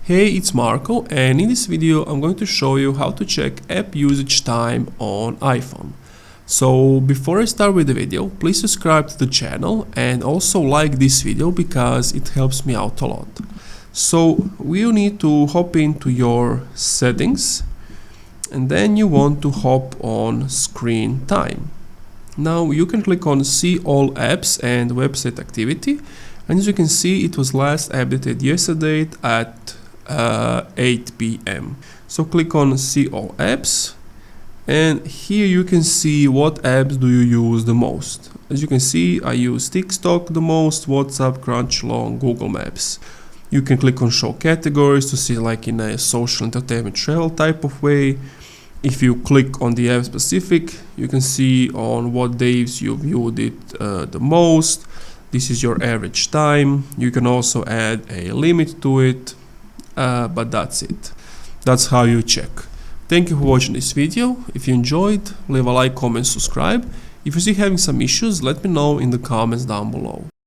Hey, it's Marco, and in this video I'm going to show you how to check app usage time on iPhone. So before I start with the video, please subscribe to the channel and also like this video because it helps me out a lot. So you need to hop into your settings and then you want to hop on screen time. Now you can click on see all apps and website activity, and as you can see it was last updated yesterday at 8 p.m. So click on see all apps, and here you can see what apps do you use the most. As you can see, I use TikTok the most, WhatsApp, Crunchyroll, Google Maps. You can click on show categories to see like in a social entertainment travel type of way. If you click on the app specific, you can see on what days you viewed it the most. This is your average time. You can also add a limit to it. But that's it. That's how you check. Thank you for watching this video. If you enjoyed, leave a like, comment, subscribe. If you see having some issues, let me know in the comments down below.